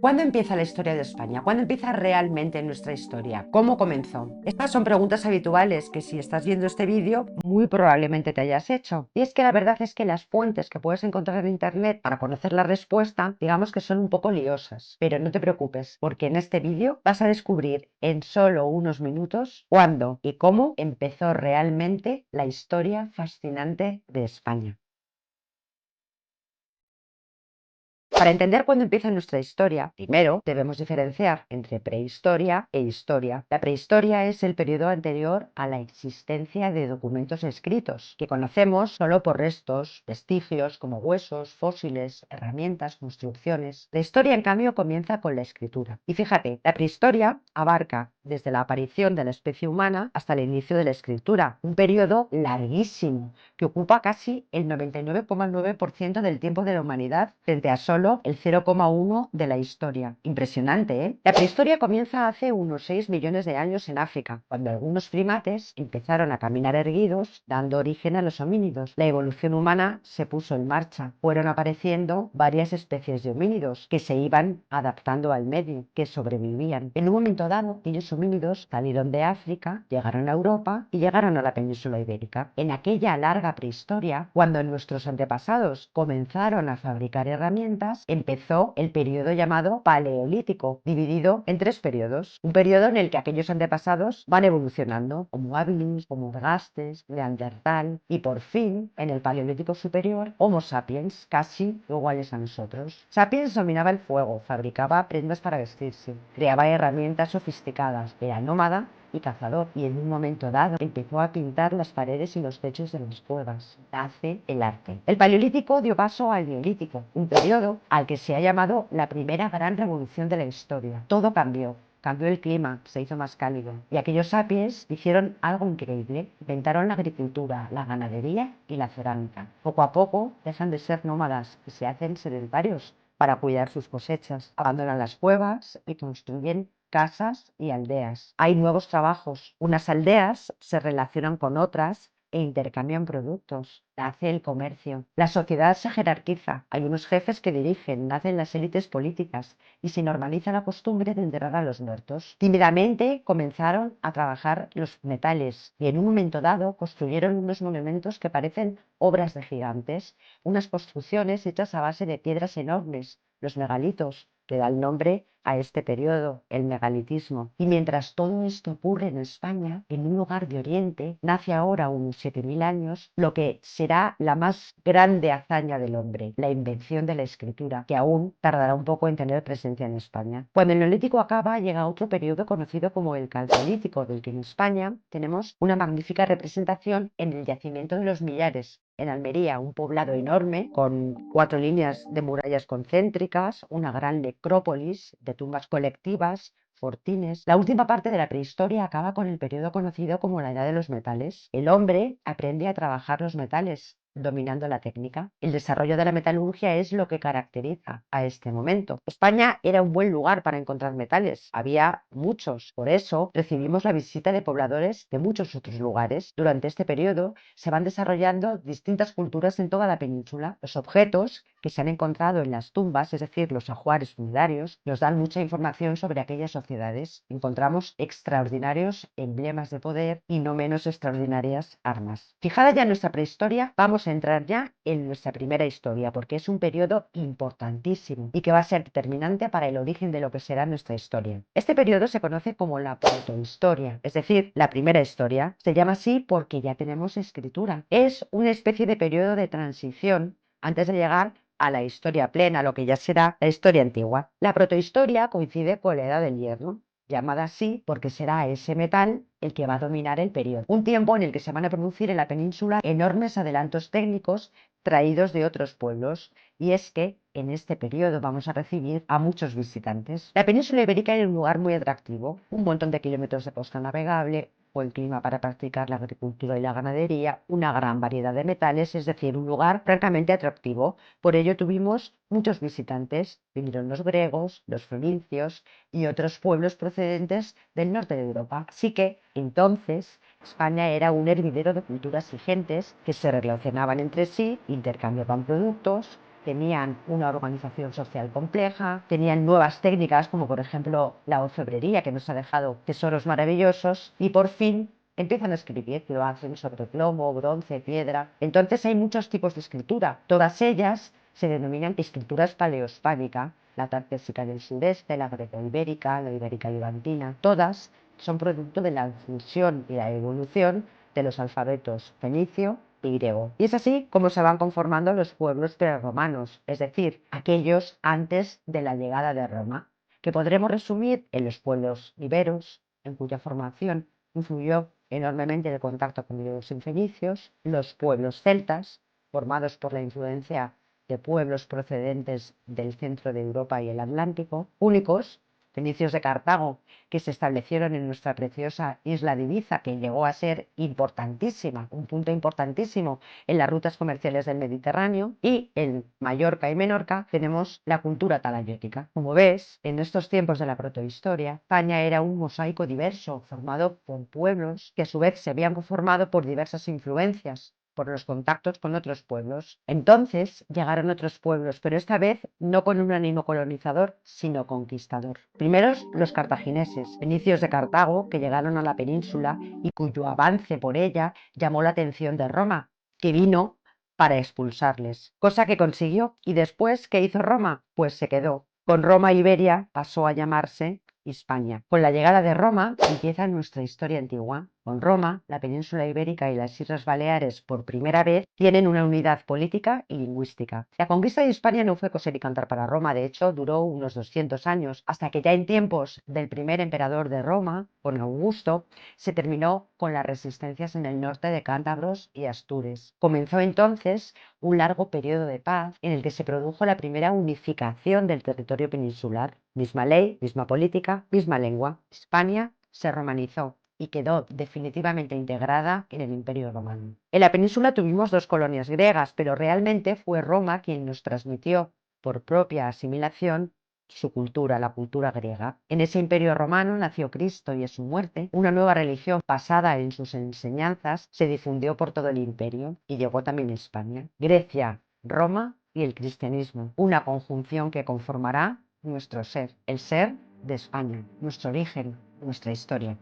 ¿Cuándo empieza la historia de España? ¿Cuándo empieza realmente nuestra historia? ¿Cómo comenzó? Estas son preguntas habituales que si estás viendo este vídeo muy probablemente te hayas hecho. Y es que la verdad es que las fuentes que puedes encontrar en internet para conocer la respuesta, digamos que son un poco liosas. Pero no te preocupes, porque en este vídeo vas a descubrir en solo unos minutos cuándo y cómo empezó realmente la historia fascinante de España. Para entender cuándo empieza nuestra historia, primero debemos diferenciar entre prehistoria e historia. La prehistoria es el periodo anterior a la existencia de documentos escritos, que conocemos solo por restos, vestigios como huesos, fósiles, herramientas, construcciones. La historia, en cambio, comienza con la escritura. Y fíjate, la prehistoria abarca desde la aparición de la especie humana hasta el inicio de la escritura, un periodo larguísimo que ocupa casi el 99,9% del tiempo de la humanidad frente a solo el 0,1% de la historia. Impresionante, ¿eh? La prehistoria comienza hace unos 6 millones de años en África, cuando algunos primates empezaron a caminar erguidos, dando origen a los homínidos. La evolución humana se puso en marcha. Fueron apareciendo varias especies de homínidos que se iban adaptando al medio, que sobrevivían. En un momento dado, aquellos homínidos salieron de África, llegaron a Europa y llegaron a la península ibérica. En aquella larga prehistoria, cuando nuestros antepasados comenzaron a fabricar herramientas, empezó el periodo llamado Paleolítico, dividido en 3 periodos. Un periodo en el que aquellos antepasados van evolucionando, Homo habilis, Homo ergastes, Neandertal, y por fin, en el Paleolítico superior, Homo sapiens, casi iguales a nosotros. Sapiens dominaba el fuego, fabricaba prendas para vestirse, creaba herramientas sofisticadas, era nómada y cazador, y en un momento dado empezó a pintar las paredes y los techos de las cuevas. Nace el arte. El Paleolítico dio paso al Neolítico, un periodo al que se ha llamado la primera gran revolución de la historia. Todo cambió. Cambió el clima, se hizo más cálido. Y aquellos sapiens hicieron algo increíble. Inventaron la agricultura, la ganadería y la cerámica. Poco a poco dejan de ser nómadas y se hacen sedentarios para cuidar sus cosechas. Abandonan las cuevas y construyen casas y aldeas. Hay nuevos trabajos. Unas aldeas se relacionan con otras e intercambian productos. Nace el comercio. La sociedad se jerarquiza. Hay unos jefes que dirigen, nacen las élites políticas y se normaliza la costumbre de enterrar a los muertos. Tímidamente comenzaron a trabajar los metales y en un momento dado construyeron unos monumentos que parecen obras de gigantes, unas construcciones hechas a base de piedras enormes, los megalitos, que da el nombre a este periodo, el megalitismo. Y mientras todo esto ocurre en España, en un lugar de Oriente, nace ahora unos 7000 años lo que será la más grande hazaña del hombre, la invención de la escritura, que aún tardará un poco en tener presencia en España. Cuando el Neolítico acaba, llega otro periodo conocido como el Calcolítico, del que en España tenemos una magnífica representación en el yacimiento de los Millares, en Almería, un poblado enorme con 4 líneas de murallas concéntricas, una gran necrópolis de tumbas colectivas, fortines. La última parte de la prehistoria acaba con el periodo conocido como la Edad de los Metales. El hombre aprende a trabajar los metales, dominando la técnica. El desarrollo de la metalurgia es lo que caracteriza a este momento. España era un buen lugar para encontrar metales. Había muchos. Por eso recibimos la visita de pobladores de muchos otros lugares. Durante este periodo se van desarrollando distintas culturas en toda la península. Los objetos que se han encontrado en las tumbas, es decir, los ajuares funerarios, nos dan mucha información sobre aquellas sociedades. Encontramos extraordinarios emblemas de poder y no menos extraordinarias armas. Fijada ya nuestra prehistoria, vamos a entrar ya en nuestra primera historia, porque es un periodo importantísimo y que va a ser determinante para el origen de lo que será nuestra historia. Este periodo se conoce como la protohistoria, es decir, la primera historia. Se llama así porque ya tenemos escritura. Es una especie de periodo de transición antes de llegar a la historia plena, lo que ya será la historia antigua. La protohistoria coincide con la edad del hierro, llamada así porque será ese metal el que va a dominar el periodo. Un tiempo en el que se van a producir en la península enormes adelantos técnicos traídos de otros pueblos. Y es que en este periodo vamos a recibir a muchos visitantes. La península ibérica era un lugar muy atractivo, un montón de kilómetros de costa navegable, buen clima para practicar la agricultura y la ganadería, una gran variedad de metales, es decir, un lugar francamente atractivo. Por ello tuvimos muchos visitantes. Vinieron los griegos, los fenicios y otros pueblos procedentes del norte de Europa. Así que entonces España era un hervidero de culturas y gentes que se relacionaban entre sí, intercambiaban productos, tenían una organización social compleja, tenían nuevas técnicas como por ejemplo la orfebrería, que nos ha dejado tesoros maravillosos, y por fin empiezan a escribir, lo hacen sobre plomo, bronce, piedra. Entonces hay muchos tipos de escritura, todas ellas se denominan escrituras paleohispánica, la tartésica del sureste, la greco-ibérica, la ibérica levantina, todas son producto de la fusión y la evolución de los alfabetos fenicio y griego. Y es así como se van conformando los pueblos prerromanos, es decir, aquellos antes de la llegada de Roma, que podremos resumir en los pueblos iberos, en cuya formación influyó enormemente el contacto con los fenicios, los pueblos celtas, formados por la influencia de pueblos procedentes del centro de Europa y el Atlántico, púnicos, fenicios de Cartago, que se establecieron en nuestra preciosa isla de Ibiza, que llegó a ser importantísima, un punto importantísimo en las rutas comerciales del Mediterráneo, y en Mallorca y Menorca tenemos la cultura talayótica. Como ves, en estos tiempos de la protohistoria, España era un mosaico diverso, formado por pueblos que a su vez se habían conformado por diversas influencias, por los contactos con otros pueblos. Entonces llegaron otros pueblos, pero esta vez no con un ánimo colonizador, sino conquistador. Primero los cartagineses, fenicios de Cartago, que llegaron a la península y cuyo avance por ella llamó la atención de Roma, que vino para expulsarles, cosa que consiguió. ¿Y después qué hizo Roma? Pues se quedó. Con Roma Iberia pasó a llamarse Hispania. Con la llegada de Roma empieza nuestra historia antigua. Con Roma, la península ibérica y las Islas Baleares por primera vez tienen una unidad política y lingüística. La conquista de Hispania no fue coser y cantar para Roma, de hecho duró unos 200 años, hasta que ya en tiempos del primer emperador de Roma, con Augusto, se terminó con las resistencias en el norte de Cántabros y Astures. Comenzó entonces un largo periodo de paz en el que se produjo la primera unificación del territorio peninsular. Misma ley, misma política, misma lengua. Hispania se romanizó y quedó definitivamente integrada en el Imperio Romano. En la península tuvimos dos colonias griegas, pero realmente fue Roma quien nos transmitió, por propia asimilación, su cultura, la cultura griega. En ese Imperio Romano nació Cristo y a su muerte, una nueva religión basada en sus enseñanzas se difundió por todo el imperio y llegó también a España. Grecia, Roma y el cristianismo, una conjunción que conformará nuestro ser, el ser de España, nuestro origen, nuestra historia.